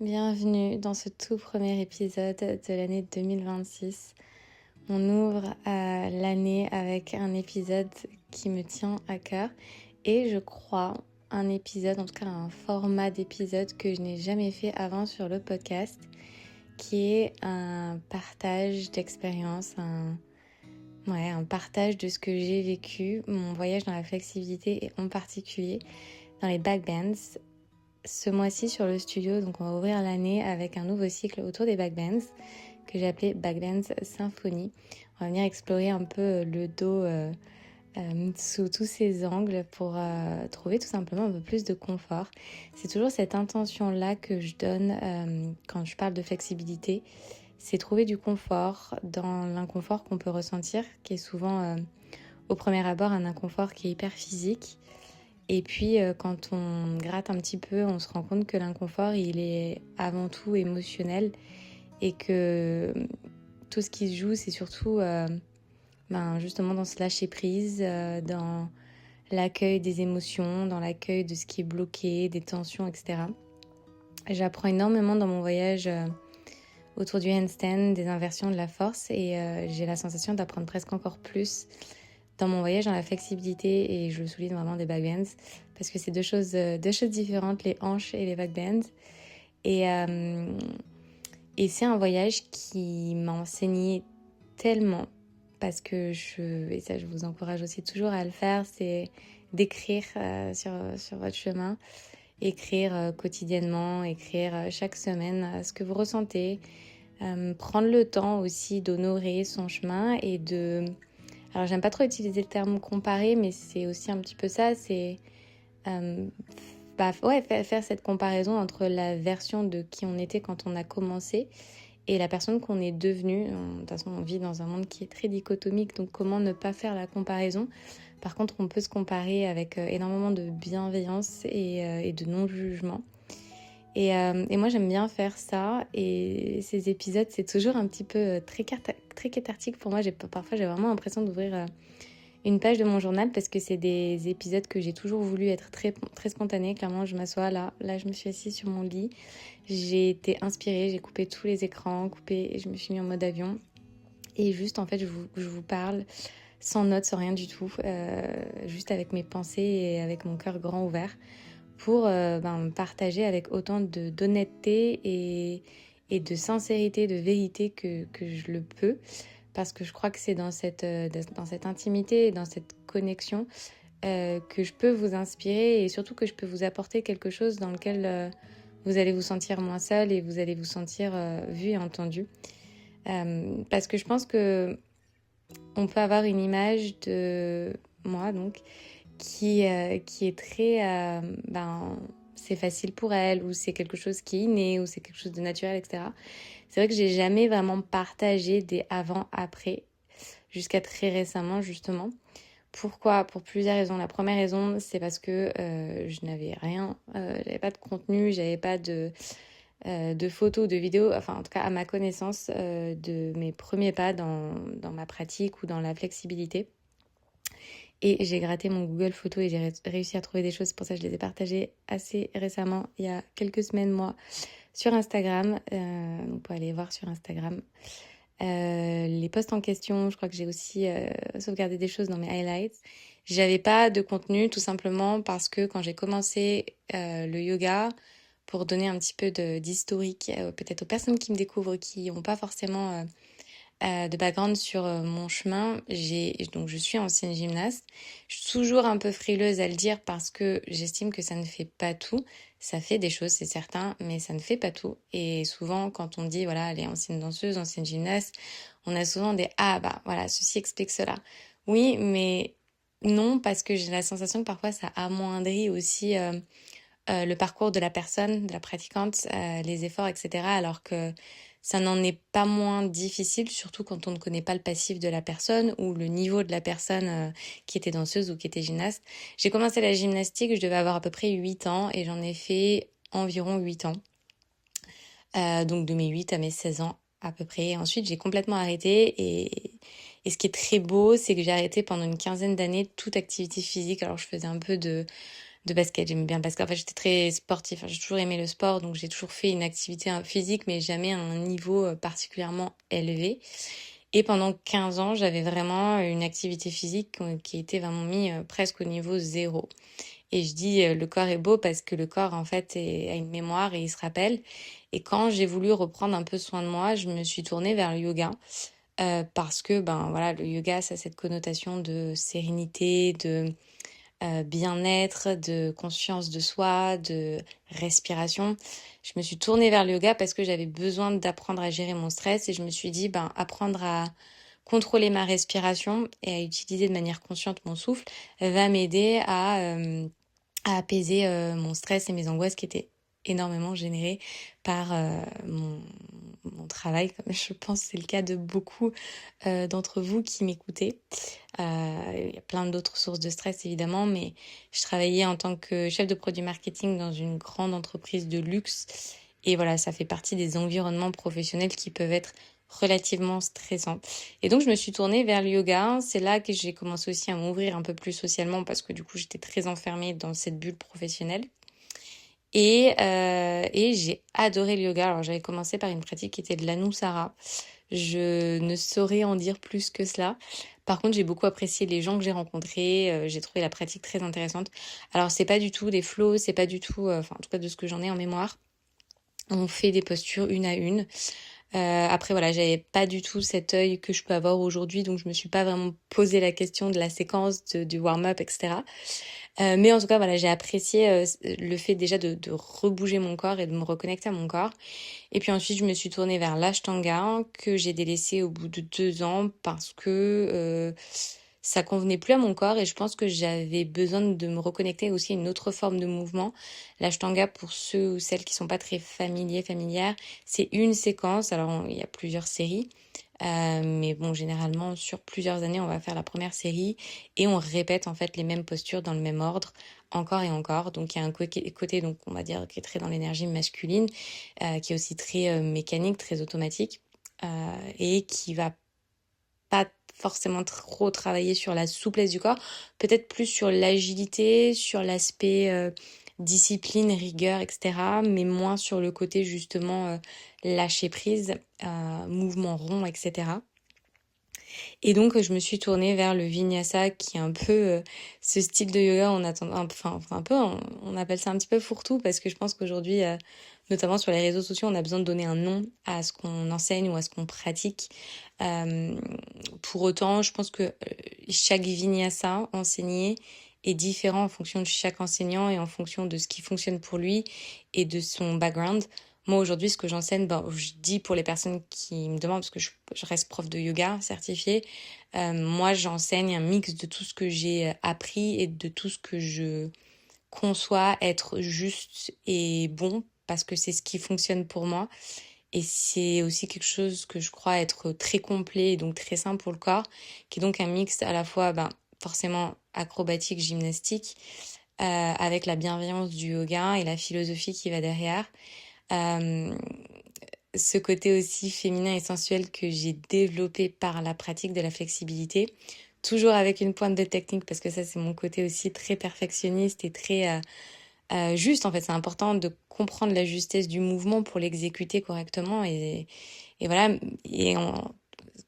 bienvenue dans ce tout premier épisode de l'année 2026. On ouvre l'année avec un épisode qui me tient à cœur et je crois un épisode, en tout cas un format d'épisode que je n'ai jamais fait avant sur le podcast, qui est un partage d'expérience, un partage de ce que j'ai vécu, mon voyage dans la flexibilité et en particulier dans les backbends. Ce mois-ci sur le studio, donc on va ouvrir l'année avec un nouveau cycle autour des backbends que j'ai appelé Backbends Symphonie. On va venir explorer un peu le dos sous tous ses angles pour trouver tout simplement un peu plus de confort. C'est toujours cette intention-là que je donne quand je parle de flexibilité. C'est trouver du confort dans l'inconfort qu'on peut ressentir, qui est souvent au premier abord un inconfort qui est hyper physique. Et puis quand on gratte un petit peu, on se rend compte que l'inconfort, il est avant tout émotionnel et que tout ce qui se joue, c'est surtout justement dans ce lâcher prise, dans l'accueil des émotions, dans l'accueil de ce qui est bloqué, des tensions, etc. J'apprends énormément dans mon voyage autour du handstand, des inversions de la force et j'ai la sensation d'apprendre presque encore plus dans mon voyage dans la flexibilité, et je le souligne vraiment des backbends parce que c'est deux choses différentes, les hanches et les backbends. Et c'est un voyage qui m'a enseigné tellement, parce que et ça je vous encourage aussi toujours à le faire, c'est d'écrire sur votre chemin, écrire quotidiennement, écrire chaque semaine ce que vous ressentez, prendre le temps aussi d'honorer son chemin et de... Alors, j'aime pas trop utiliser le terme comparer, mais c'est aussi un petit peu ça, c'est faire cette comparaison entre la version de qui on était quand on a commencé et la personne qu'on est devenue. De toute façon, on vit dans un monde qui est très dichotomique, donc comment ne pas faire la comparaison ? Par contre, on peut se comparer avec énormément de bienveillance et de non-jugement. Et moi, j'aime bien faire ça. Et ces épisodes, c'est toujours un petit peu très cathartique pour moi. Parfois, j'ai vraiment l'impression d'ouvrir une page de mon journal, parce que c'est des épisodes que j'ai toujours voulu être très, très spontanés. Clairement, je m'assois là, je me suis assise sur mon lit. J'ai été inspirée, j'ai coupé tous les écrans, et je me suis mis en mode avion. Et juste, en fait, je vous parle sans notes, sans rien du tout, juste avec mes pensées et avec mon cœur grand ouvert, pour partager avec autant d'honnêteté et de sincérité, de vérité que je le peux, parce que je crois que c'est dans cette intimité et dans cette connexion que je peux vous inspirer, et surtout que je peux vous apporter quelque chose dans lequel vous allez vous sentir moins seul et vous allez vous sentir vu et entendu. Parce que je pense que on peut avoir une image de moi, donc, qui est très... c'est facile pour elle, ou c'est quelque chose qui est inné, ou c'est quelque chose de naturel, etc. C'est vrai que j'ai jamais vraiment partagé des avant-après, jusqu'à très récemment, justement. Pourquoi ? Pour plusieurs raisons. La première raison, c'est parce que je n'avais rien, j'avais pas de contenu, j'avais pas de photos, de vidéos, enfin en tout cas à ma connaissance, de mes premiers pas dans ma pratique ou dans la flexibilité. Et j'ai gratté mon Google Photos et j'ai réussi à trouver des choses. C'est pour ça que je les ai partagées assez récemment, il y a quelques semaines, moi, sur Instagram. Donc, vous pouvez aller voir sur Instagram. Les posts en question, je crois que j'ai aussi sauvegardé des choses dans mes highlights. J'avais pas de contenu, tout simplement parce que quand j'ai commencé le yoga, pour donner un petit peu d'historique peut-être aux personnes qui me découvrent, qui n'ont pas forcément de background sur mon chemin, donc je suis ancienne gymnaste. Je suis toujours un peu frileuse à le dire, parce que j'estime que ça ne fait pas tout. Ça fait des choses, c'est certain, mais ça ne fait pas tout. Et souvent, quand on dit, voilà, elle est ancienne danseuse, ancienne gymnaste, on a souvent des « ah bah voilà, ceci explique cela ». Oui, mais non, parce que j'ai la sensation que parfois ça amoindrit aussi le parcours de la personne, de la pratiquante, les efforts, etc. Alors que ça n'en est pas moins difficile, surtout quand on ne connaît pas le passif de la personne ou le niveau de la personne qui était danseuse ou qui était gymnaste. J'ai commencé la gymnastique, je devais avoir à peu près 8 ans, et j'en ai fait environ 8 ans. Donc de mes 8 à mes 16 ans à peu près. Et ensuite, j'ai complètement arrêté, et ce qui est très beau, c'est que j'ai arrêté pendant une quinzaine d'années toute activité physique. Alors je faisais un peu de de basket. J'aimais bien le basket. Enfin, j'étais très sportive. Enfin, j'ai toujours aimé le sport, donc j'ai toujours fait une activité physique, mais jamais à un niveau particulièrement élevé. Et pendant 15 ans, j'avais vraiment une activité physique qui était vraiment mise presque au niveau zéro. Et je dis le corps est beau parce que le corps en fait a une mémoire et il se rappelle. Et quand j'ai voulu reprendre un peu soin de moi, je me suis tournée vers le yoga parce que ben voilà, le yoga ça a cette connotation de sérénité, de bien-être, de conscience de soi, de respiration. Je me suis tournée vers le yoga parce que j'avais besoin d'apprendre à gérer mon stress et je me suis dit ben apprendre à contrôler ma respiration et à utiliser de manière consciente mon souffle va m'aider à apaiser mon stress et mes angoisses qui étaient énormément générées par mon travail, comme je pense que c'est le cas de beaucoup d'entre vous qui m'écoutez. Il y a plein d'autres sources de stress évidemment, mais je travaillais en tant que chef de produit marketing dans une grande entreprise de luxe et voilà, ça fait partie des environnements professionnels qui peuvent être relativement stressants. Et donc je me suis tournée vers le yoga. C'est là que j'ai commencé aussi à m'ouvrir un peu plus socialement parce que du coup j'étais très enfermée dans cette bulle professionnelle. Et j'ai adoré le yoga. Alors j'avais commencé par une pratique qui était de l'anusara. Je ne saurais en dire plus que cela. Par contre, j'ai beaucoup apprécié les gens que j'ai rencontrés. J'ai trouvé la pratique très intéressante. Alors c'est pas du tout des flows, c'est pas du tout, enfin en tout cas de ce que j'en ai en mémoire. On fait des postures une à une. Après voilà, j'avais pas du tout cet œil que je peux avoir aujourd'hui, donc je me suis pas vraiment posé la question de la séquence, du warm-up, etc. Mais en tout cas, voilà, j'ai apprécié le fait déjà de rebouger mon corps et de me reconnecter à mon corps. Et puis ensuite, je me suis tournée vers l'Ashtanga que j'ai délaissé au bout de 2 ans parce que ça convenait plus à mon corps et je pense que j'avais besoin de me reconnecter aussi à une autre forme de mouvement. L'Ashtanga, pour ceux ou celles qui sont pas très familières, c'est une séquence. Alors, il y a plusieurs séries. Mais bon, généralement, sur plusieurs années, on va faire la première série et on répète en fait les mêmes postures dans le même ordre, encore et encore. Donc, il y a un côté donc, on va dire, qui est très dans l'énergie masculine, qui est aussi très mécanique, très automatique, et qui va pas forcément trop travailler sur la souplesse du corps, peut-être plus sur l'agilité, sur l'aspect discipline, rigueur, etc., mais moins sur le côté justement lâcher prise, mouvement rond, etc. Et donc je me suis tournée vers le vinyasa qui est un peu ce style de yoga, enfin un peu, on appelle ça un petit peu fourre-tout parce que je pense qu'aujourd'hui, notamment sur les réseaux sociaux, on a besoin de donner un nom à ce qu'on enseigne ou à ce qu'on pratique. Pour autant, je pense que chaque vinyasa enseigné est différent en fonction de chaque enseignant et en fonction de ce qui fonctionne pour lui et de son background. Moi, aujourd'hui, ce que j'enseigne, je dis pour les personnes qui me demandent, parce que je reste prof de yoga certifiée, moi, j'enseigne un mix de tout ce que j'ai appris et de tout ce que je conçois être juste et bon, parce que c'est ce qui fonctionne pour moi. Et c'est aussi quelque chose que je crois être très complet et donc très sain pour le corps, qui est donc un mix à la fois forcément acrobatique, gymnastique, avec la bienveillance du yoga et la philosophie qui va derrière. Ce côté aussi féminin et sensuel que j'ai développé par la pratique de la flexibilité, toujours avec une pointe de technique parce que ça c'est mon côté aussi très perfectionniste et très juste en fait. C'est important de comprendre la justesse du mouvement pour l'exécuter correctement et voilà.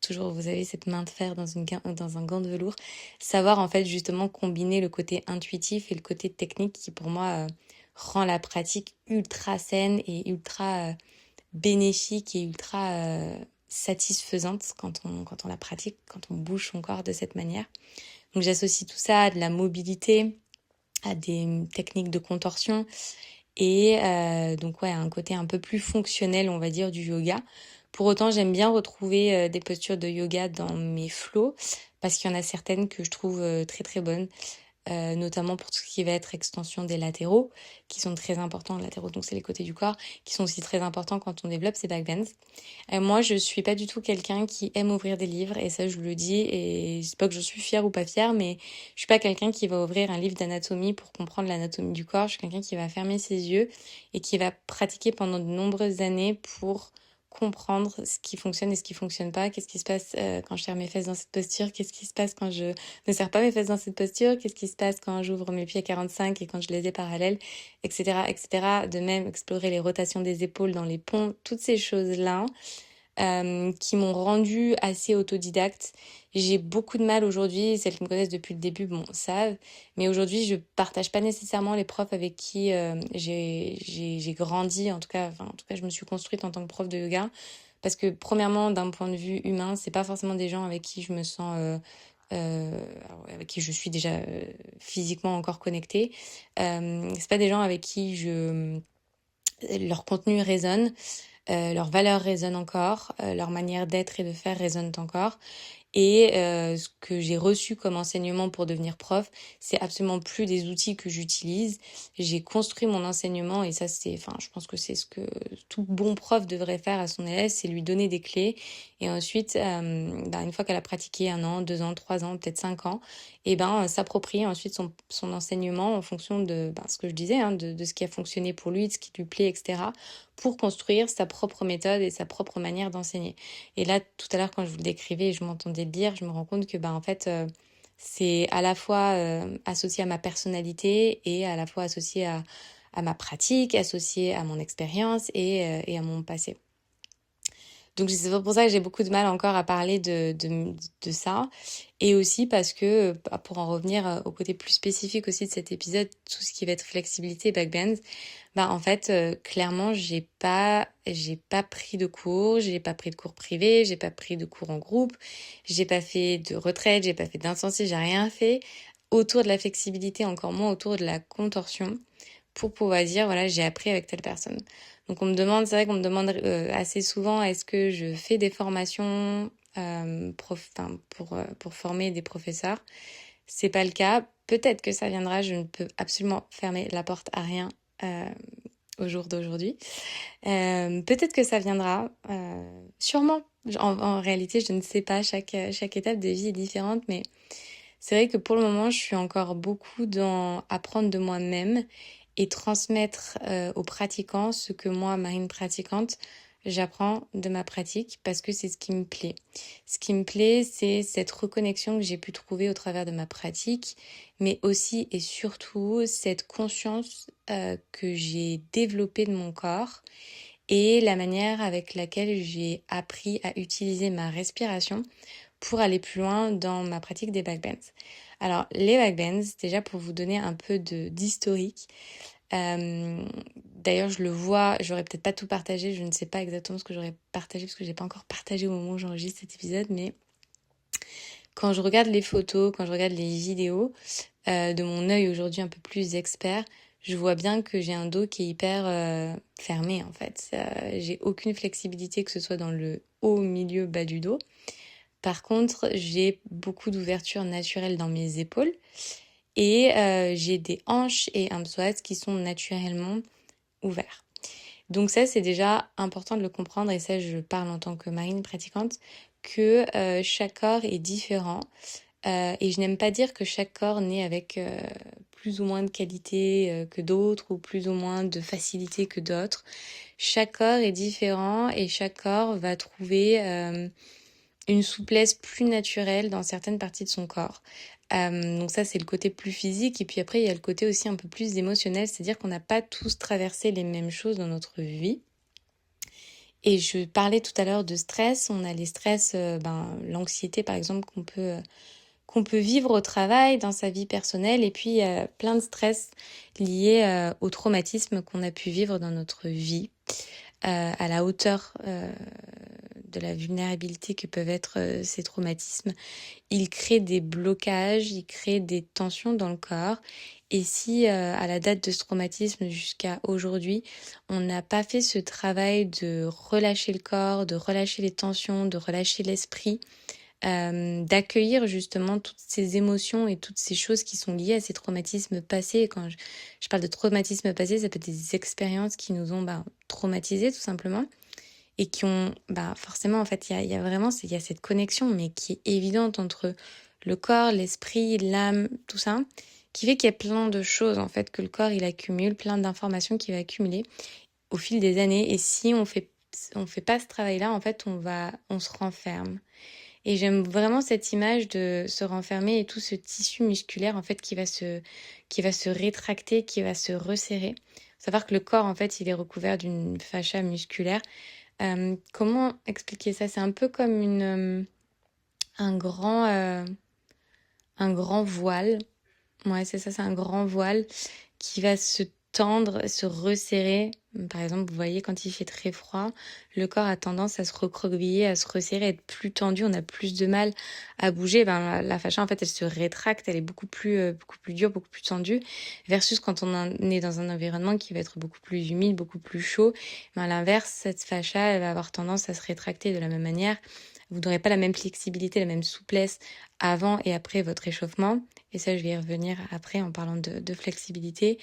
Toujours vous avez cette main de fer dans un gant de velours, savoir en fait justement combiner le côté intuitif et le côté technique qui pour moi rend la pratique ultra saine et ultra bénéfique et ultra satisfaisante quand on la pratique, quand on bouge son corps de cette manière. Donc j'associe tout ça à de la mobilité, à des techniques de contorsion et donc ouais, un côté un peu plus fonctionnel, on va dire, du yoga. Pour autant, j'aime bien retrouver des postures de yoga dans mes flows parce qu'il y en a certaines que je trouve très très bonnes. Notamment pour tout ce qui va être extension des latéraux, qui sont très importants. Les latéraux, donc c'est les côtés du corps, qui sont aussi très importants quand on développe ses backbends. Moi, je suis pas du tout quelqu'un qui aime ouvrir des livres, et ça, je le dis, et c'est pas que je suis fière ou pas fière, mais je suis pas quelqu'un qui va ouvrir un livre d'anatomie pour comprendre l'anatomie du corps. Je suis quelqu'un qui va fermer ses yeux et qui va pratiquer pendant de nombreuses années pour comprendre ce qui fonctionne et ce qui fonctionne pas. Qu'est-ce qui se passe quand je serre mes fesses dans cette posture? Qu'est-ce qui se passe quand je ne serre pas mes fesses dans cette posture? Qu'est-ce qui se passe quand j'ouvre mes pieds à 45 et quand je les ai parallèles, etc., etc. De même, explorer les rotations des épaules dans les ponts, toutes ces choses-là qui m'ont rendue assez autodidacte. J'ai beaucoup de mal aujourd'hui, celles qui me connaissent depuis le début, bon, savent, mais aujourd'hui, je partage pas nécessairement les profs avec qui j'ai grandi, en tout cas, je me suis construite en tant que prof de yoga, parce que premièrement, d'un point de vue humain, c'est pas forcément des gens avec qui je me sens avec qui je suis déjà physiquement encore connectée. C'est pas des gens avec qui leur contenu résonne. Leurs valeurs résonnent encore, leur manière d'être et de faire résonnent encore. Et ce que j'ai reçu comme enseignement pour devenir prof, c'est absolument plus des outils que j'utilise. J'ai construit mon enseignement et ça, je pense que c'est ce que tout bon prof devrait faire à son élève, c'est lui donner des clés. Et ensuite, une fois qu'elle a pratiqué 1 an, 2 ans, 3 ans, peut-être 5 ans, s'approprier ensuite son enseignement en fonction de ce que je disais, de ce qui a fonctionné pour lui, de ce qui lui plaît, etc., pour construire sa propre méthode et sa propre manière d'enseigner. Et là, tout à l'heure, quand je vous le décrivais et je m'entendais le dire, je me rends compte que, c'est à la fois associé à ma personnalité et à la fois associé à ma pratique, associé à mon expérience et à mon passé. Donc c'est pour ça que j'ai beaucoup de mal encore à parler de ça. Et aussi parce que, pour en revenir au côté plus spécifique aussi de cet épisode, tout ce qui va être flexibilité, backbend, clairement, j'ai pas pris de cours, j'ai pas pris de cours privés, j'ai pas pris de cours en groupe, j'ai pas fait de retraite, j'ai pas fait d'intensif, j'ai rien fait autour de la flexibilité, encore moins autour de la contorsion, pour pouvoir dire, voilà, j'ai appris avec telle personne. Donc c'est vrai qu'on me demande assez souvent, est-ce que je fais des formations pour former des professeurs? C'est pas le cas. Peut-être que ça viendra, je ne peux absolument fermer la porte à rien au jour d'aujourd'hui. Peut-être que ça viendra, sûrement. En réalité, je ne sais pas, chaque étape de vie est différente, mais c'est vrai que pour le moment, je suis encore beaucoup dans apprendre de moi-même et transmettre aux pratiquants ce que moi, Marine pratiquante, j'apprends de ma pratique parce que c'est ce qui me plaît. Ce qui me plaît, c'est cette reconnexion que j'ai pu trouver au travers de ma pratique, mais aussi et surtout cette conscience que j'ai développée de mon corps et la manière avec laquelle j'ai appris à utiliser ma respiration pour aller plus loin dans ma pratique des backbends. Alors, les backbends, déjà pour vous donner un peu d'historique, d'ailleurs je le vois, j'aurais peut-être pas tout partagé, je ne sais pas exactement ce que j'aurais partagé parce que j'ai pas encore partagé au moment où j'enregistre cet épisode, mais quand je regarde les photos, quand je regarde les vidéos, de mon œil aujourd'hui un peu plus expert, je vois bien que j'ai un dos qui est hyper fermé en fait. J'ai aucune flexibilité, que ce soit dans le haut, milieu, bas du dos. Par contre, j'ai beaucoup d'ouverture naturelle dans mes épaules et j'ai des hanches et un psoas qui sont naturellement ouverts. Donc ça, c'est déjà important de le comprendre, et ça, je parle en tant que marine pratiquante, que chaque corps est différent. Et je n'aime pas dire que chaque corps naît avec plus ou moins de qualité que d'autres ou plus ou moins de facilité que d'autres. Chaque corps est différent et chaque corps va trouver une souplesse plus naturelle dans certaines parties de son corps. Donc ça, c'est le côté plus physique. Et puis après, il y a le côté aussi un peu plus émotionnel, c'est-à-dire qu'on n'a pas tous traversé les mêmes choses dans notre vie. Et je parlais tout à l'heure de stress. On a les stress, l'anxiété par exemple qu'on peut vivre au travail, dans sa vie personnelle, et puis plein de stress liés au traumatisme qu'on a pu vivre dans notre vie, à la hauteur de la vulnérabilité que peuvent être ces traumatismes. Ils créent des blocages, ils créent des tensions dans le corps. Et si à la date de ce traumatisme jusqu'à aujourd'hui, on n'a pas fait ce travail de relâcher le corps, de relâcher les tensions, de relâcher l'esprit, d'accueillir justement toutes ces émotions et toutes ces choses qui sont liées à ces traumatismes passés. Et quand je parle de traumatismes passés, ça peut être des expériences qui nous ont traumatisés tout simplement et qui ont forcément en fait il y a vraiment il y a cette connexion mais qui est évidente entre le corps, l'esprit, l'âme, tout ça, qui fait qu'il y a plein de choses en fait que le corps il accumule, plein d'informations qu'il va accumuler au fil des années. Et si fait pas ce travail-là, en fait, on se renferme. Et j'aime vraiment cette image de se renfermer et tout ce tissu musculaire en fait qui va se rétracter, qui va se resserrer. Faut savoir que le corps en fait il est recouvert d'une fascia musculaire. Comment expliquer ça? C'est un peu comme un un grand voile. Ouais, c'est ça, c'est un grand voile qui va se tendre, se resserrer. Par exemple, vous voyez, quand il fait très froid, le corps a tendance à se recroqueviller, à se resserrer, à être plus tendu. On a plus de mal à bouger. Ben, la fascia, en fait, elle se rétracte, elle est beaucoup plus dure, beaucoup plus tendue. Versus quand est dans un environnement qui va être beaucoup plus humide, beaucoup plus chaud. Ben, à l'inverse, cette fascia, elle va avoir tendance à se rétracter de la même manière. Vous n'aurez pas la même flexibilité, la même souplesse avant et après votre échauffement. Et ça, je vais y revenir après en parlant de flexibilité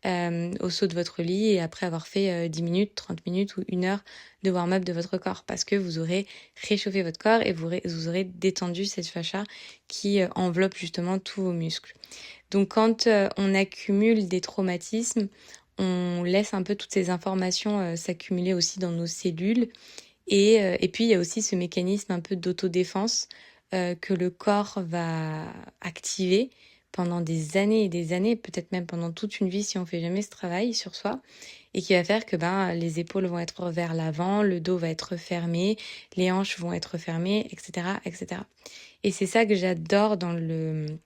au saut de votre lit et après avoir fait 10 minutes, 30 minutes ou 1 heure de warm-up de votre corps parce que vous aurez réchauffé votre corps et vous aurez détendu cette fascia qui enveloppe justement tous vos muscles. Donc quand on accumule des traumatismes, on laisse un peu toutes ces informations s'accumuler aussi dans nos cellules et puis il y a aussi ce mécanisme un peu d'autodéfense que le corps va activer pendant des années et des années, peut-être même pendant toute une vie si on fait jamais ce travail sur soi, et qui va faire que les épaules vont être vers l'avant, le dos va être fermé, les hanches vont être fermées, etc., etc. Et c'est ça que j'adore dans le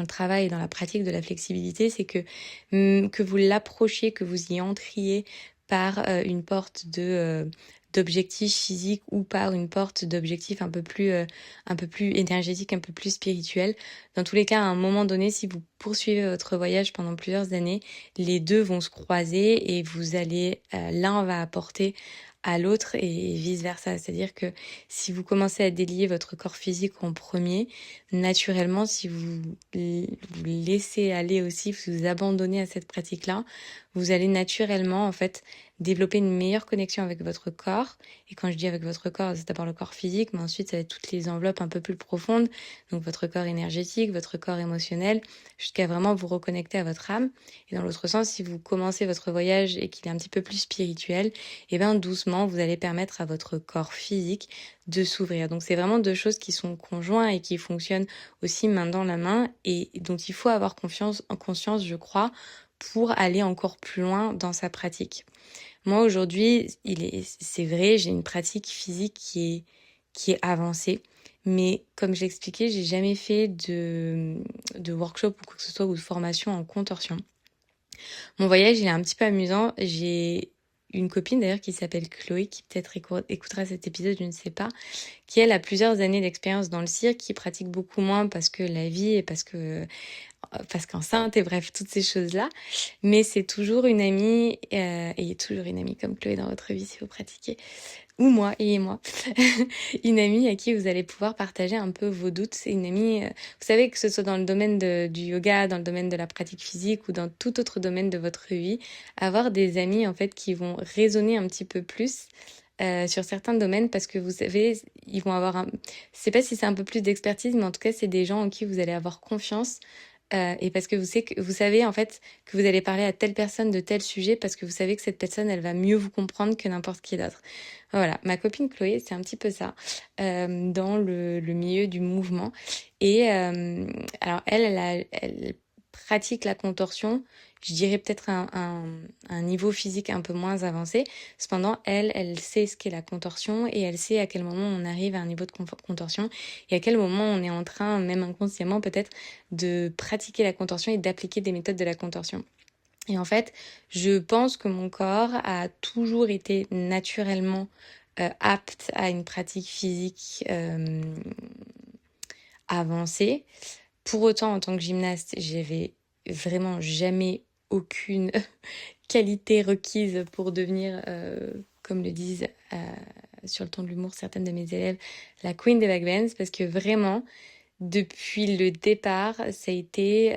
travail et dans la pratique de la flexibilité, c'est que vous l'approchiez, que vous y entriez par une porte d'objectifs physiques ou par une porte d'objectifs un peu plus énergétique, un peu plus spirituel. Dans tous les cas, à un moment donné, si vous poursuivez votre voyage pendant plusieurs années, les deux vont se croiser et vous allez, l'un va apporter à l'autre et vice versa. C'est-à-dire que si vous commencez à délier votre corps physique en premier, naturellement, si vous laissez aller aussi, vous vous abandonnez à cette pratique-là, vous allez naturellement, en fait, développer une meilleure connexion avec votre corps. Et quand je dis avec votre corps, c'est d'abord le corps physique, mais ensuite, ça va être toutes les enveloppes un peu plus profondes. Donc, votre corps énergétique, votre corps émotionnel, jusqu'à vraiment vous reconnecter à votre âme. Et dans l'autre sens, si vous commencez votre voyage et qu'il est un petit peu plus spirituel, et bien, doucement, vous allez permettre à votre corps physique de s'ouvrir. Donc, c'est vraiment deux choses qui sont conjointes et qui fonctionnent aussi main dans la main et dont il faut avoir conscience, je crois, pour aller encore plus loin dans sa pratique. Moi, aujourd'hui, c'est vrai, j'ai une pratique physique qui est avancée. Mais comme je l'expliquais, j'ai jamais fait de workshop ou quoi que ce soit ou de formation en contorsion. Mon voyage, il est un petit peu amusant. J'ai une copine d'ailleurs qui s'appelle Chloé, qui peut-être écoutera cet épisode, je ne sais pas, qui elle a plusieurs années d'expérience dans le cirque, qui pratique beaucoup moins parce que la vie et parce qu'enceinte et bref, toutes ces choses-là. Mais c'est toujours une amie, et il y a toujours une amie comme Chloé dans votre vie si vous pratiquez. Ou moi, une amie à qui vous allez pouvoir partager un peu vos doutes. C'est une amie, vous savez, que ce soit dans le domaine du yoga, dans le domaine de la pratique physique ou dans tout autre domaine de votre vie, avoir des amis en fait qui vont raisonner un petit peu plus sur certains domaines parce que vous savez, ils vont avoir je sais pas si c'est un peu plus d'expertise, mais en tout cas, c'est des gens en qui vous allez avoir confiance. Et parce que vous savez en fait que vous allez parler à telle personne de tel sujet parce que vous savez que cette personne, elle va mieux vous comprendre que n'importe qui d'autre. Voilà, ma copine Chloé, c'est un petit peu ça, dans le milieu du mouvement. Et alors elle pratique la contorsion, je dirais peut-être un niveau physique un peu moins avancé. Cependant, elle sait ce qu'est la contorsion et elle sait à quel moment on arrive à un niveau de contorsion et à quel moment on est en train, même inconsciemment peut-être, de pratiquer la contorsion et d'appliquer des méthodes de la contorsion. Et en fait, je pense que mon corps a toujours été naturellement apte à une pratique physique avancée. Pour autant, en tant que gymnaste, j'avais vraiment jamais aucune qualité requise pour devenir, comme le disent sur le ton de l'humour certaines de mes élèves, la queen des backbends, parce que vraiment, depuis le départ, ça a été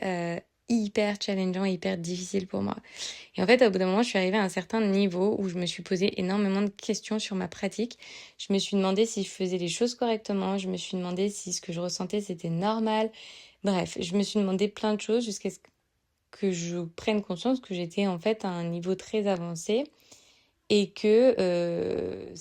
hyper challengeant et hyper difficile pour moi. Et en fait, au bout d'un moment, je suis arrivée à un certain niveau où je me suis posé énormément de questions sur ma pratique. Je me suis demandé si je faisais les choses correctement. Je me suis demandé si ce que je ressentais, c'était normal. Bref, je me suis demandé plein de choses jusqu'à ce que je prenne conscience que j'étais en fait à un niveau très avancé et que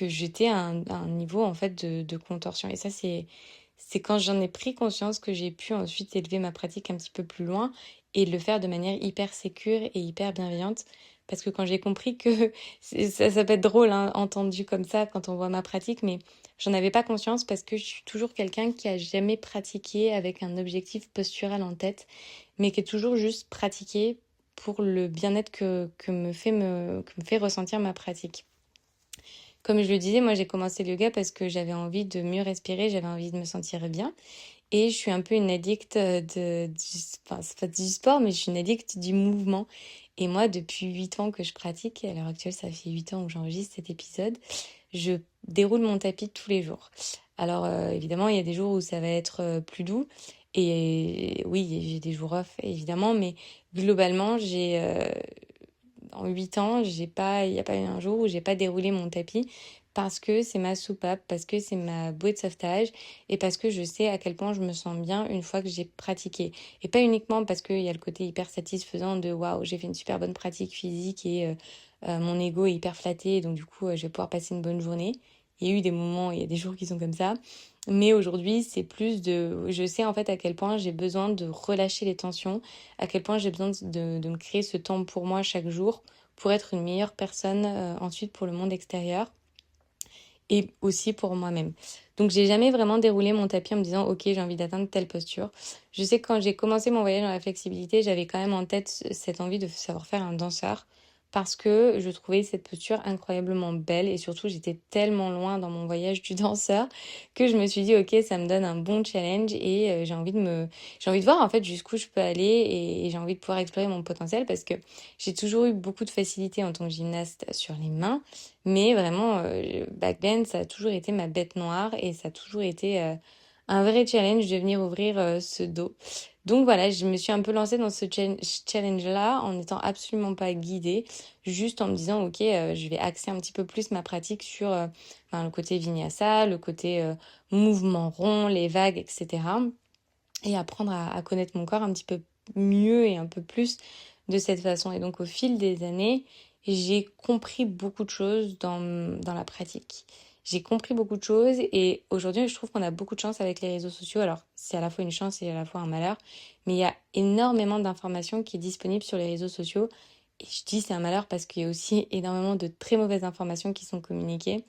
j'étais à un niveau en fait de contorsion. Et ça, c'est quand j'en ai pris conscience que j'ai pu ensuite élever ma pratique un petit peu plus loin et le faire de manière hyper sécure et hyper bienveillante. Parce que quand j'ai compris que ça peut être drôle, hein, entendu comme ça quand on voit ma pratique, mais j'en avais pas conscience parce que je suis toujours quelqu'un qui a jamais pratiqué avec un objectif postural en tête, mais qui est toujours juste pratiqué pour le bien-être que me fait ressentir ma pratique. Comme je le disais, moi j'ai commencé le yoga parce que j'avais envie de mieux respirer, j'avais envie de me sentir bien. Et je suis un peu une addict enfin, c'est pas du sport, mais je suis une addict du mouvement. Et moi, depuis 8 ans que je pratique, et à l'heure actuelle, ça fait 8 ans que j'enregistre cet épisode, je déroule mon tapis tous les jours. Alors, évidemment, il y a des jours où ça va être plus doux. Et oui, j'ai des jours off, évidemment, mais globalement, en 8 ans, il n'y a pas eu un jour où j'ai pas déroulé mon tapis parce que c'est ma soupape, parce que c'est ma bouée de sauvetage et parce que je sais à quel point je me sens bien une fois que j'ai pratiqué. Et pas uniquement parce qu'il y a le côté hyper satisfaisant de waouh, j'ai fait une super bonne pratique physique et mon ego est hyper flatté, donc du coup, je vais pouvoir passer une bonne journée. Il y a eu des moments, il y a des jours qui sont comme ça. Mais aujourd'hui, c'est plus de... Je sais en fait à quel point j'ai besoin de relâcher les tensions, à quel point j'ai besoin de me créer ce temps pour moi chaque jour pour être une meilleure personne ensuite pour le monde extérieur et aussi pour moi-même. Donc j'ai jamais vraiment déroulé mon tapis en me disant ok, j'ai envie d'atteindre telle posture. Je sais que quand j'ai commencé mon voyage dans la flexibilité, j'avais quand même en tête cette envie de savoir faire un danseur parce que je trouvais cette posture incroyablement belle et surtout j'étais tellement loin dans mon voyage du danseur que je me suis dit ok, ça me donne un bon challenge et j'ai envie de voir en fait jusqu'où je peux aller et j'ai envie de pouvoir explorer mon potentiel parce que j'ai toujours eu beaucoup de facilité en tant que gymnaste sur les mains. Mais vraiment, back then, ça a toujours été ma bête noire et ça a toujours été un vrai challenge de venir ouvrir ce dos. Donc voilà, je me suis un peu lancée dans ce challenge-là en n'étant absolument pas guidée, juste en me disant, ok, je vais axer un petit peu plus ma pratique sur enfin, le côté vinyasa, le côté mouvement rond, les vagues, etc. Et apprendre à connaître mon corps un petit peu mieux et un peu plus de cette façon. Et donc au fil des années, j'ai compris beaucoup de choses dans la pratique. J'ai compris beaucoup de choses et aujourd'hui, je trouve qu'on a beaucoup de chance avec les réseaux sociaux. Alors, c'est à la fois une chance et à la fois un malheur, mais il y a énormément d'informations qui est disponible sur les réseaux sociaux. Et je dis c'est un malheur parce qu'il y a aussi énormément de très mauvaises informations qui sont communiquées.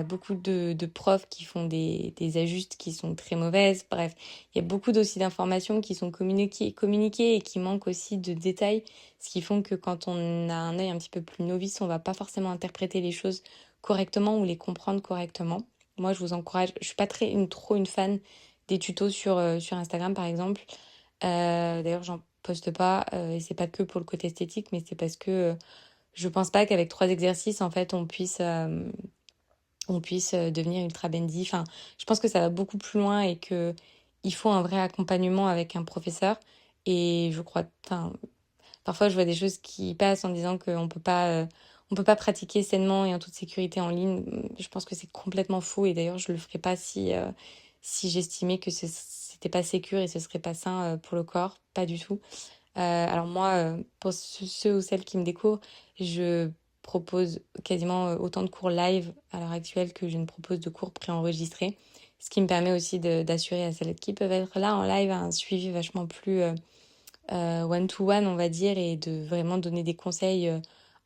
Beaucoup de profs qui font des ajustes qui sont très mauvaises. Bref, il y a beaucoup aussi d'informations qui sont communiquées et qui manquent aussi de détails, ce qui font que quand on a un œil un petit peu plus novice, on va pas forcément interpréter les choses correctement ou les comprendre correctement. Moi, je vous encourage, je suis pas trop une fan des tutos sur Instagram par exemple. D'ailleurs, j'en poste pas et c'est pas que pour le côté esthétique, mais c'est parce que je pense pas qu'avec 3 exercices, en fait, on puisse devenir ultra bendy. Enfin, je pense que ça va beaucoup plus loin et que il faut un vrai accompagnement avec un professeur. Et je crois, enfin, parfois je vois des choses qui passent en disant on peut pas pratiquer sainement et en toute sécurité en ligne. Je pense que c'est complètement faux et d'ailleurs je le ferais pas si j'estimais que c'était pas sécure et ce serait pas sain pour le corps, pas du tout. Alors moi, pour ceux ou celles qui me découvrent, je propose quasiment autant de cours live à l'heure actuelle que je ne propose de cours préenregistrés, ce qui me permet aussi d'assurer à celles qui peuvent être là en live un suivi vachement plus one-to-one, on va dire, et de vraiment donner des conseils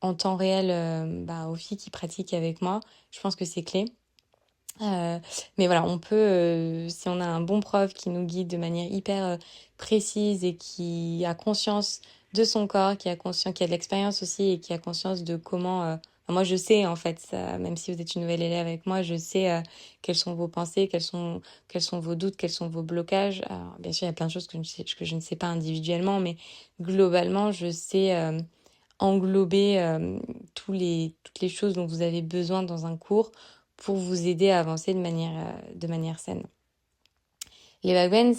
en temps réel aux filles qui pratiquent avec moi. Je pense que c'est clé. Mais voilà, si on a un bon prof qui nous guide de manière hyper précise et qui a conscience de son corps, qui a de l'expérience aussi et qui a conscience de comment... enfin, moi, je sais, en fait, ça, même si vous êtes une nouvelle élève avec moi, je sais quelles sont vos pensées, quels sont vos doutes, quels sont vos blocages. Alors, bien sûr, il y a plein de choses que je ne sais pas individuellement, mais globalement, je sais englober toutes les choses dont vous avez besoin dans un cours pour vous aider à avancer de manière saine. Les Wagwen,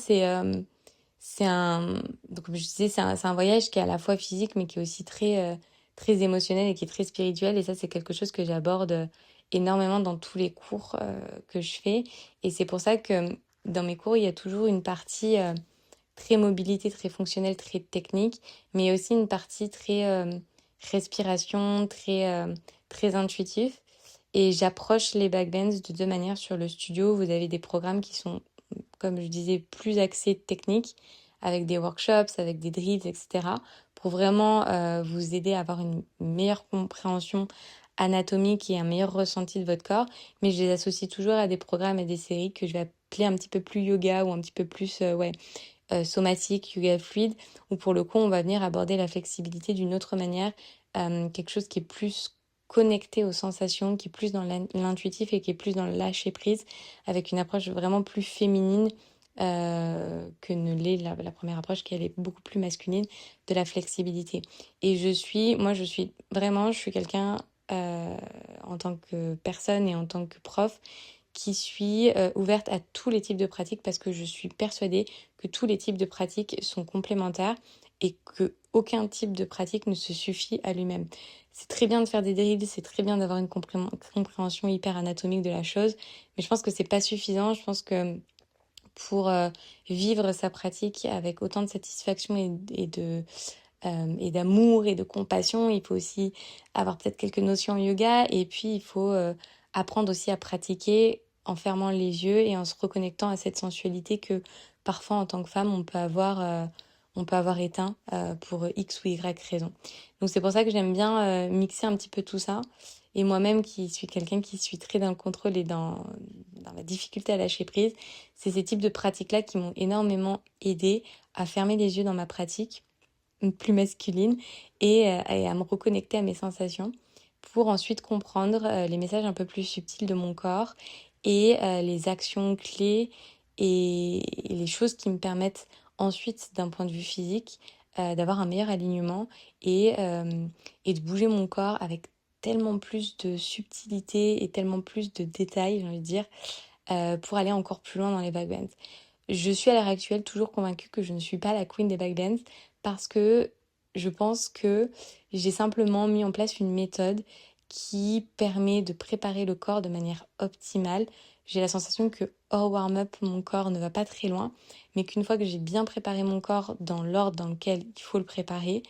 donc comme je disais, c'est un voyage qui est à la fois physique, mais qui est aussi très émotionnel et qui est très spirituel. Et ça, c'est quelque chose que j'aborde énormément dans tous les cours que je fais. Et c'est pour ça que dans mes cours, il y a toujours une partie très mobilité, très fonctionnelle, très technique, mais aussi une partie très respiration, très intuitif. Et j'approche les backbends de deux manières sur le studio. Vous avez des programmes qui sont, comme je disais, plus axés techniques, avec des workshops, avec des drills, etc. pour vraiment vous aider à avoir une meilleure compréhension anatomique et un meilleur ressenti de votre corps. Mais je les associe toujours à des programmes et des séries que je vais appeler un petit peu plus yoga ou un petit peu plus somatique, yoga fluide, où pour le coup, on va venir aborder la flexibilité d'une autre manière, quelque chose qui est plus connecté aux sensations, qui est plus dans l'intuitif et qui est plus dans le lâcher prise, avec une approche vraiment plus féminine que ne l'est la première approche, qui elle est beaucoup plus masculine, de la flexibilité. Et je suis quelqu'un en tant que personne et en tant que prof qui suis ouverte à tous les types de pratiques parce que je suis persuadée que tous les types de pratiques sont complémentaires et que aucun type de pratique ne se suffit à lui-même. C'est très bien de faire des drills, c'est très bien d'avoir une compréhension hyper anatomique de la chose, mais je pense que c'est pas suffisant. Je pense que pour vivre sa pratique avec autant de satisfaction et d'amour et de compassion, il faut aussi avoir peut-être quelques notions en yoga et puis il faut apprendre aussi à pratiquer en fermant les yeux et en se reconnectant à cette sensualité que parfois en tant que femme on peut avoir éteint pour X ou Y raison. Donc c'est pour ça que j'aime bien mixer un petit peu tout ça. Et moi-même qui suis quelqu'un qui suis très dans le contrôle et dans la difficulté à lâcher prise, c'est ces types de pratiques-là qui m'ont énormément aidé à fermer les yeux dans ma pratique plus masculine et à me reconnecter à mes sensations pour ensuite comprendre les messages un peu plus subtils de mon corps et les actions clés et les choses qui me permettent ensuite d'un point de vue physique d'avoir un meilleur alignement et de bouger mon corps avec tellement plus de subtilité et tellement plus de détails, j'ai envie de dire, pour aller encore plus loin dans les backbends. Je suis à l'heure actuelle toujours convaincue que je ne suis pas la queen des backbends parce que je pense que j'ai simplement mis en place une méthode qui permet de préparer le corps de manière optimale. J'ai la sensation que hors warm-up, mon corps ne va pas très loin, mais qu'une fois que j'ai bien préparé mon corps dans l'ordre dans lequel il faut le préparer,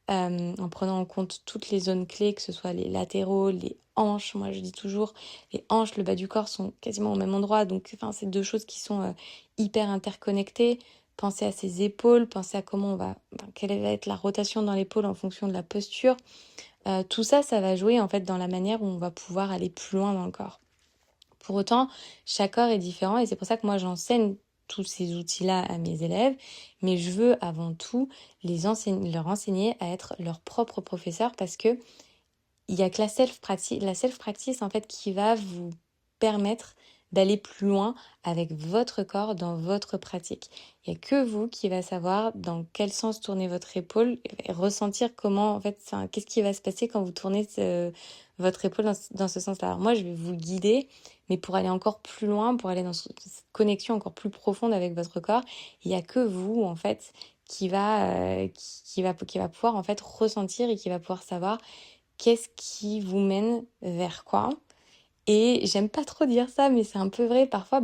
en prenant en compte toutes les zones clés, que ce soit les latéraux, les hanches. Moi, je dis toujours, les hanches, le bas du corps sont quasiment au même endroit. Donc, enfin, c'est deux choses qui sont hyper interconnectées. Pensez à ses épaules, pensez à quelle va être la rotation dans l'épaule en fonction de la posture. Tout ça, ça va jouer en fait dans la manière où on va pouvoir aller plus loin dans le corps. Pour autant, chaque corps est différent et c'est pour ça que moi j'enseigne tous ces outils-là à mes élèves, mais je veux avant tout leur enseigner à être leur propre professeur parce que il y a que la self-practice en fait qui va vous permettre d'aller plus loin avec votre corps dans votre pratique. Il n'y a que vous qui va savoir dans quel sens tourner votre épaule et ressentir comment en fait qu'est-ce qui va se passer quand vous tournez votre épaule dans ce sens-là. Alors moi je vais vous guider, mais pour aller encore plus loin, pour aller dans cette connexion encore plus profonde avec votre corps, il n'y a que vous en fait qui va pouvoir en fait ressentir et qui va pouvoir savoir qu'est-ce qui vous mène vers quoi. Et j'aime pas trop dire ça, mais c'est un peu vrai. Parfois,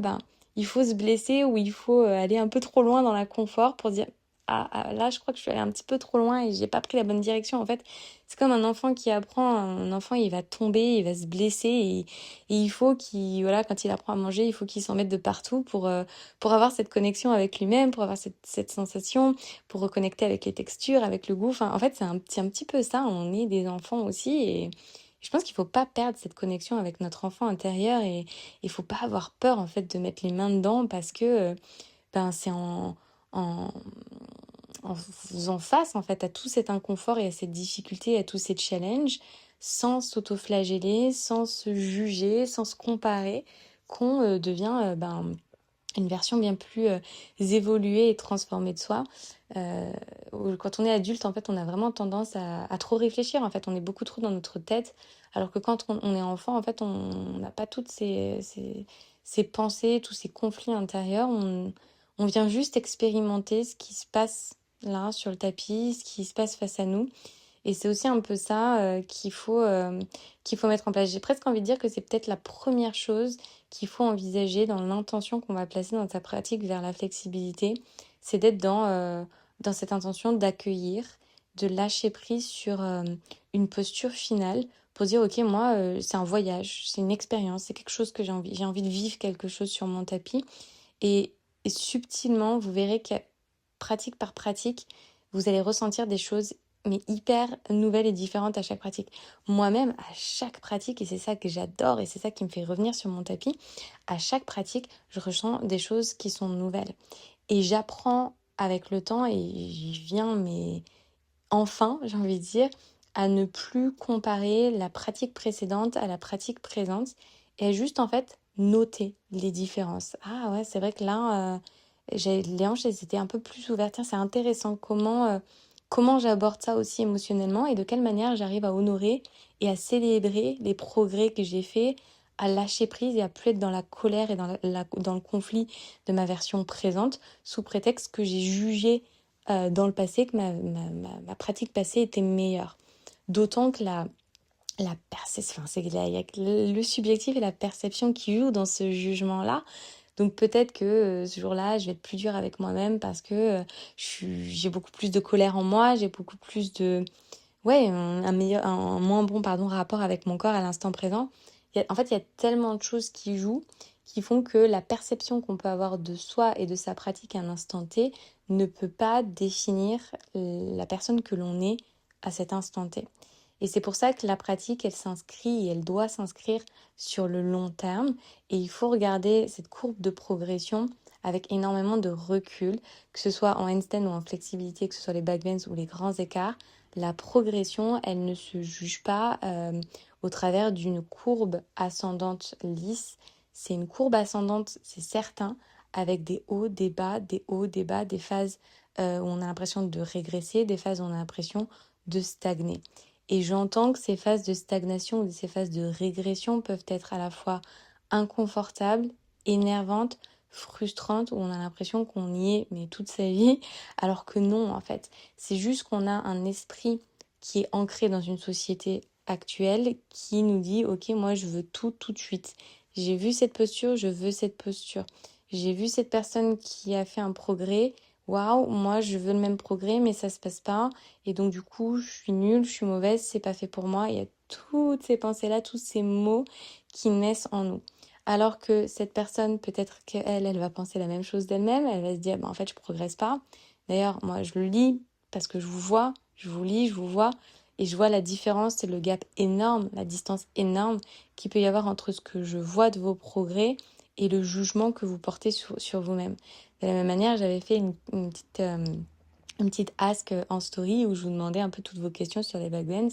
il faut se blesser ou il faut aller un peu trop loin dans la confort pour dire là, je crois que je suis allée un petit peu trop loin et j'ai pas pris la bonne direction. En fait, c'est comme un enfant qui apprend. Un enfant, il va tomber, il va se blesser et il faut voilà, quand il apprend à manger, il faut qu'il s'en mette de partout pour avoir cette connexion avec lui-même, pour avoir cette sensation, pour reconnecter avec les textures, avec le goût. Enfin, en fait, c'est un petit peu ça. On est des enfants aussi et je pense qu'il faut pas perdre cette connexion avec notre enfant intérieur et il faut pas avoir peur en fait de mettre les mains dedans parce que c'est en, en faisant face en fait à tout cet inconfort et à cette difficulté, à tous ces challenges, sans s'auto-flageller, sans se juger, sans se comparer, qu'on devient une version bien plus évoluée et transformée de soi. Quand on est adulte, en fait, on a vraiment tendance à trop réfléchir. En fait, on est beaucoup trop dans notre tête, alors que quand on est enfant, en fait, on n'a pas toutes ces pensées, tous ces conflits intérieurs. On vient juste expérimenter ce qui se passe là sur le tapis, ce qui se passe face à nous. Et c'est aussi un peu ça qu'il faut mettre en place. J'ai presque envie de dire que c'est peut-être la première chose qu'il faut envisager dans l'intention qu'on va placer dans sa pratique vers la flexibilité. C'est d'être dans cette intention d'accueillir, de lâcher prise sur une posture finale pour dire, ok, moi, c'est un voyage, c'est une expérience, c'est quelque chose que j'ai envie de vivre quelque chose sur mon tapis. Et, et subtilement, vous verrez que pratique par pratique, vous allez ressentir des choses mais hyper nouvelles et différentes à chaque pratique. Moi-même, à chaque pratique, et c'est ça que j'adore et c'est ça qui me fait revenir sur mon tapis, à chaque pratique, je ressens des choses qui sont nouvelles. Et j'apprends avec le temps et j'y viens, mais enfin, j'ai envie de dire, à ne plus comparer la pratique précédente à la pratique présente et à juste en fait noter les différences. Ah ouais, c'est vrai que là, les hanches, elles étaient un peu plus ouvertes. Tiens, c'est intéressant comment j'aborde ça aussi émotionnellement et de quelle manière j'arrive à honorer et à célébrer les progrès que j'ai faits, à lâcher prise et à plus être dans la colère et dans le conflit de ma version présente sous prétexte que j'ai jugé dans le passé que ma pratique passée était meilleure. D'autant que la perception, enfin, il y a le subjectif et la perception qui jouent dans ce jugement-là. Donc peut-être que ce jour-là, je vais être plus dure avec moi-même parce que j'ai beaucoup plus de colère en moi, j'ai beaucoup plus de... Ouais, un moins bon rapport avec mon corps à l'instant présent. En fait, il y a tellement de choses qui jouent qui font que la perception qu'on peut avoir de soi et de sa pratique à un instant T ne peut pas définir la personne que l'on est à cet instant T. Et c'est pour ça que la pratique, elle s'inscrit et elle doit s'inscrire sur le long terme. Et il faut regarder cette courbe de progression avec énormément de recul, que ce soit en handstand ou en flexibilité, que ce soit les backbends ou les grands écarts. La progression, elle ne se juge pas au travers d'une courbe ascendante lisse. C'est une courbe ascendante, c'est certain, avec des hauts, des bas, des hauts, des bas, des phases où on a l'impression de régresser, des phases où on a l'impression de stagner. Et j'entends que ces phases de stagnation ou ces phases de régression peuvent être à la fois inconfortables, énervantes, frustrantes, où on a l'impression qu'on y est mais toute sa vie, alors que non en fait. C'est juste qu'on a un esprit qui est ancré dans une société actuelle qui nous dit ok, moi je veux tout de suite. J'ai vu cette posture, je veux cette posture. J'ai vu cette personne qui a fait un progrès. Waouh, moi je veux le même progrès mais ça se passe pas et donc du coup je suis nulle, je suis mauvaise, c'est pas fait pour moi. Il y a toutes ces pensées-là, tous ces mots qui naissent en nous. Alors que cette personne, peut-être qu'elle, elle va penser la même chose d'elle-même, elle va se dire, bah, en fait, je progresse pas. D'ailleurs, moi, je le lis parce que je vous vois, je vous lis, je vous vois, et je vois la différence et le gap énorme, la distance énorme qu'il peut y avoir entre ce que je vois de vos progrès et le jugement que vous portez sur vous-même. De la même manière, j'avais fait une petite ask en story où je vous demandais un peu toutes vos questions sur les backbends.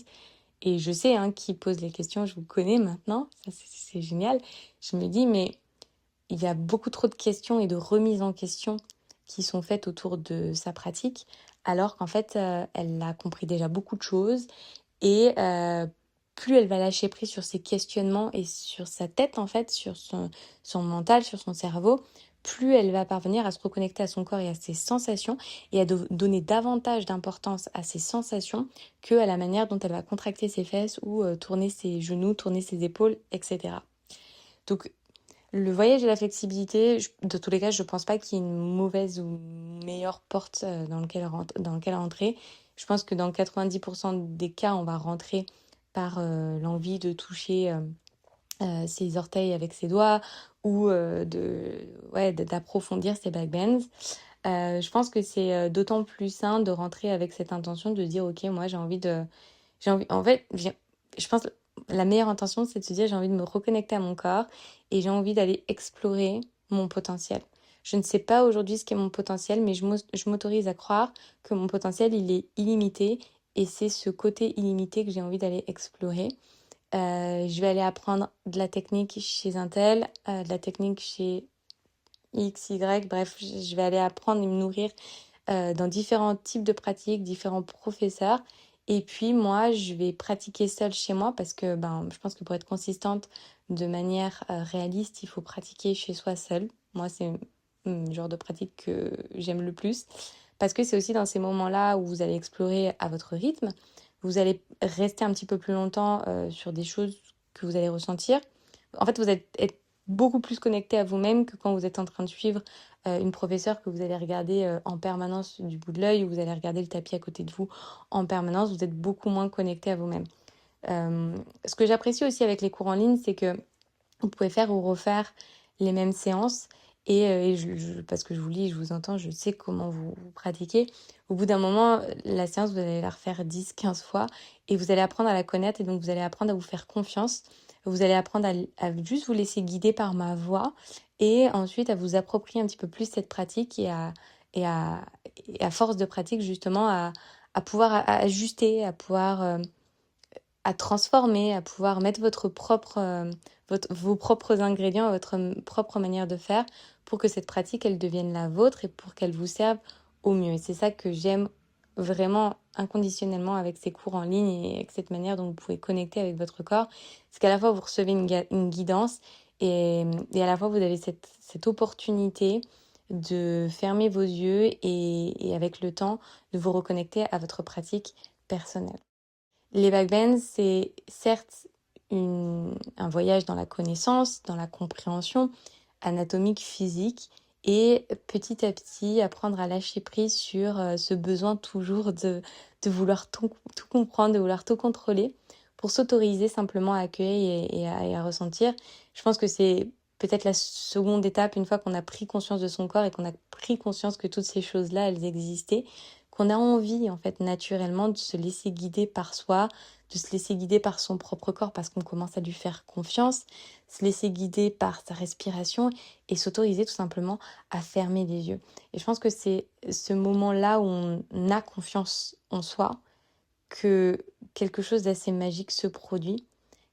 Et je sais qui pose les questions, je vous connais maintenant, ça c'est génial. Je me dis, mais il y a beaucoup trop de questions et de remises en question qui sont faites autour de sa pratique, alors qu'en fait, elle a compris déjà beaucoup de choses. Et plus elle va lâcher prise sur ses questionnements et sur sa tête, en fait, sur son mental, sur son cerveau, plus elle va parvenir à se reconnecter à son corps et à ses sensations et à donner davantage d'importance à ses sensations qu'à la manière dont elle va contracter ses fesses ou tourner ses genoux, tourner ses épaules, etc. Donc, le voyage de la flexibilité, de tous les cas, je ne pense pas qu'il y ait une mauvaise ou meilleure porte dans lequel rentrer. Je pense que dans 90% des cas, on va rentrer par l'envie de toucher ses orteils avec ses doigts ou d'approfondir ses backbends. Je pense que c'est d'autant plus sain de rentrer avec cette intention de dire ok, moi je pense que la meilleure intention c'est de se dire j'ai envie de me reconnecter à mon corps et j'ai envie d'aller explorer mon potentiel. Je ne sais pas aujourd'hui ce qu'est mon potentiel, mais je m'autorise à croire que mon potentiel il est illimité et c'est ce côté illimité que j'ai envie d'aller explorer. Je vais aller apprendre de la technique chez un tel, de la technique chez X, Y, bref, je vais aller apprendre et me nourrir dans différents types de pratiques, différents professeurs. Et puis moi, je vais pratiquer seule chez moi parce que je pense que pour être consistante de manière réaliste, il faut pratiquer chez soi seule. Moi, c'est le genre de pratique que j'aime le plus parce que c'est aussi dans ces moments-là où vous allez explorer à votre rythme. Vous allez rester un petit peu plus longtemps sur des choses que vous allez ressentir. En fait, vous allez être beaucoup plus connecté à vous-même que quand vous êtes en train de suivre une professeure que vous allez regarder en permanence du bout de l'œil, ou vous allez regarder le tapis à côté de vous en permanence, vous êtes beaucoup moins connecté à vous-même. Ce que j'apprécie aussi avec les cours en ligne, c'est que vous pouvez faire ou refaire les mêmes séances et parce que je vous lis, je vous entends, je sais comment vous pratiquez. Au bout d'un moment, la séance, vous allez la refaire 10, 15 fois et vous allez apprendre à la connaître et donc vous allez apprendre à vous faire confiance. Vous allez apprendre à juste vous laisser guider par ma voix et ensuite à vous approprier un petit peu plus cette pratique et à, et à force de pratique justement à pouvoir ajuster, à pouvoir à transformer, à pouvoir mettre vos propres ingrédients, votre propre manière de faire pour que cette pratique, elle devienne la vôtre et pour qu'elle vous serve au mieux. Et c'est ça que j'aime vraiment inconditionnellement avec ces cours en ligne et avec cette manière dont vous pouvez connecter avec votre corps. C'est qu'à la fois, vous recevez une guidance et à la fois, vous avez cette opportunité de fermer vos yeux et avec le temps, de vous reconnecter à votre pratique personnelle. Les backbends, c'est certes un voyage dans la connaissance, dans la compréhension anatomique, physique, et petit à petit apprendre à lâcher prise sur ce besoin toujours de vouloir tout comprendre, de vouloir tout contrôler, pour s'autoriser simplement à accueillir et à ressentir. Je pense que c'est peut-être la seconde étape, une fois qu'on a pris conscience de son corps et qu'on a pris conscience que toutes ces choses-là, elles existaient, qu'on a envie en fait naturellement de se laisser guider par soi, de se laisser guider par son propre corps parce qu'on commence à lui faire confiance, se laisser guider par sa respiration et s'autoriser tout simplement à fermer les yeux. Et je pense que c'est ce moment-là où on a confiance en soi que quelque chose d'assez magique se produit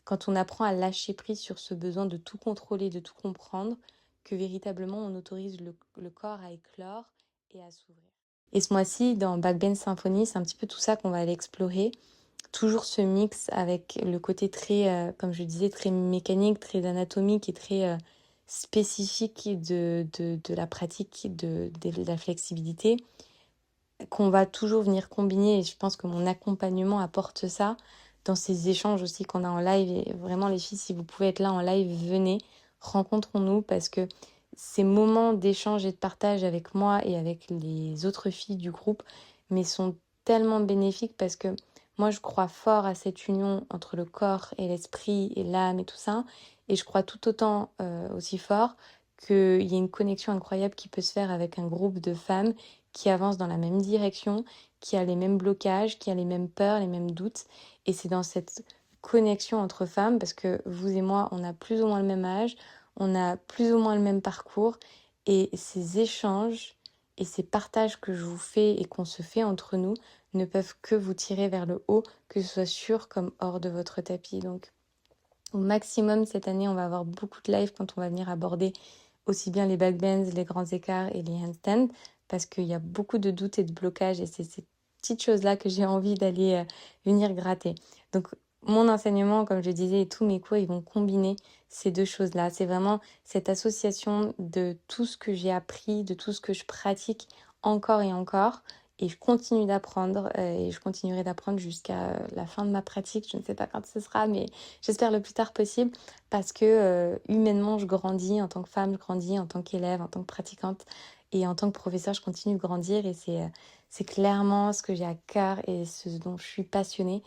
quand on apprend à lâcher prise sur ce besoin de tout contrôler, de tout comprendre, que véritablement on autorise le corps à éclore et à s'ouvrir. Et ce mois-ci, dans Backbend Symphony, c'est un petit peu tout ça qu'on va aller explorer. Toujours ce mix avec le côté très, comme je disais, très mécanique, très anatomique et très spécifique de la pratique de la flexibilité, qu'on va toujours venir combiner. Et je pense que mon accompagnement apporte ça dans ces échanges aussi qu'on a en live. Et vraiment, les filles, si vous pouvez être là en live, venez, rencontrons-nous parce que ces moments d'échange et de partage avec moi et avec les autres filles du groupe mais sont tellement bénéfiques parce que moi, je crois fort à cette union entre le corps et l'esprit et l'âme et tout ça. Et je crois tout autant aussi fort qu'il y a une connexion incroyable qui peut se faire avec un groupe de femmes qui avancent dans la même direction, qui a les mêmes blocages, qui a les mêmes peurs, les mêmes doutes. Et c'est dans cette connexion entre femmes, parce que vous et moi, on a plus ou moins le même âge, on a plus ou moins le même parcours, et ces échanges et ces partages que je vous fais et qu'on se fait entre nous ne peuvent que vous tirer vers le haut, que ce soit sur comme hors de votre tapis. Donc au maximum cette année, on va avoir beaucoup de live quand on va venir aborder aussi bien les backbends, les grands écarts et les handstands, parce qu'il y a beaucoup de doutes et de blocages et c'est ces petites choses-là que j'ai envie d'aller venir gratter. Donc mon enseignement, comme je disais, et tous mes cours, ils vont combiner ces deux choses-là. C'est vraiment cette association de tout ce que j'ai appris, de tout ce que je pratique encore et encore. Et je continue d'apprendre et je continuerai d'apprendre jusqu'à la fin de ma pratique. Je ne sais pas quand ce sera, mais j'espère le plus tard possible parce que humainement, je grandis en tant que femme, je grandis en tant qu'élève, en tant que pratiquante et en tant que professeur, je continue de grandir et c'est clairement ce que j'ai à cœur et ce dont je suis passionnée,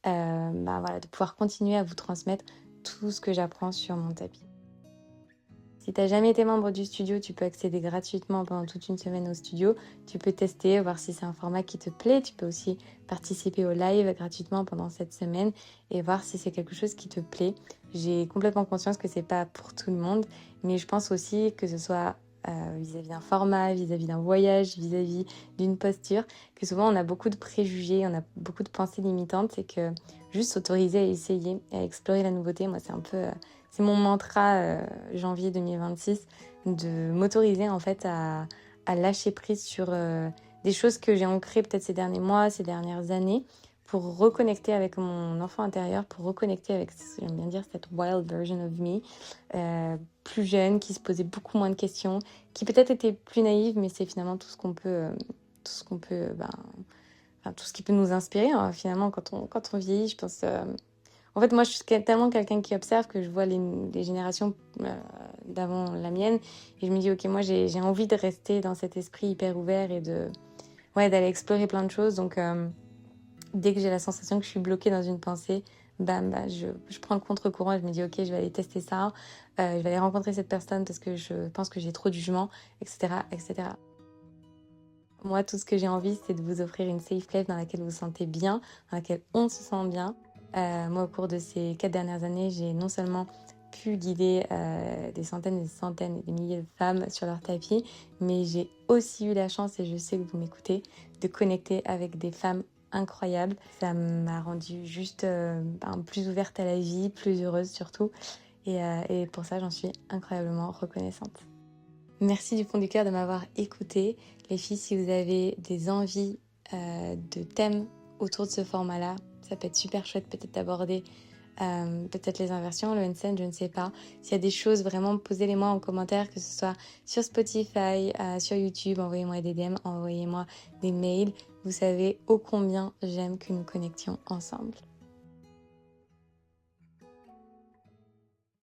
voilà, de pouvoir continuer à vous transmettre tout ce que j'apprends sur mon tapis. Si tu n'as jamais été membre du studio, tu peux accéder gratuitement pendant toute une semaine au studio. Tu peux tester, voir si c'est un format qui te plaît. Tu peux aussi participer au live gratuitement pendant cette semaine et voir si c'est quelque chose qui te plaît. J'ai complètement conscience que c'est pas pour tout le monde, mais je pense aussi que ce soit vis-à-vis d'un format, vis-à-vis d'un voyage, vis-à-vis d'une posture, que souvent on a beaucoup de préjugés, on a beaucoup de pensées limitantes et que juste s'autoriser à essayer, à explorer la nouveauté, moi c'est un peu... c'est mon mantra janvier 2026, de m'autoriser en fait à lâcher prise sur des choses que j'ai ancrées peut-être ces derniers mois, ces dernières années, pour reconnecter avec mon enfant intérieur, pour reconnecter avec, j'aime bien dire, cette wild version of me, plus jeune, qui se posait beaucoup moins de questions, qui peut-être était plus naïve, mais c'est finalement tout ce qu'on peut, tout ce qui peut nous inspirer, hein, finalement, quand on vieillit, je pense... En fait, moi, je suis tellement quelqu'un qui observe que je vois les générations d'avant la mienne. Et je me dis, ok, moi, j'ai envie de rester dans cet esprit hyper ouvert et d'aller explorer plein de choses. Donc, dès que j'ai la sensation que je suis bloquée dans une pensée, bam, bah, je prends le contre-courant et je me dis, ok, je vais aller tester ça. Je vais aller rencontrer cette personne parce que je pense que j'ai trop de jugement, etc., etc. Moi, tout ce que j'ai envie, c'est de vous offrir une safe place dans laquelle vous vous sentez bien, dans laquelle on se sent bien. Moi, au cours de ces 4 dernières années, j'ai non seulement pu guider des centaines et des centaines et des milliers de femmes sur leur tapis, mais j'ai aussi eu la chance, et je sais que vous m'écoutez, de connecter avec des femmes incroyables. Ça m'a rendue juste plus ouverte à la vie, plus heureuse surtout. Et pour ça, j'en suis incroyablement reconnaissante. Merci du fond du cœur de m'avoir écoutée. Les filles, si vous avez des envies de thèmes autour de ce format-là, ça peut être super chouette peut-être d'aborder peut-être les inversions, le handstand, je ne sais pas. S'il y a des choses, vraiment, posez-les-moi en commentaire, que ce soit sur Spotify, sur YouTube, envoyez-moi des DM, envoyez-moi des mails. Vous savez ô combien j'aime que nous connections ensemble.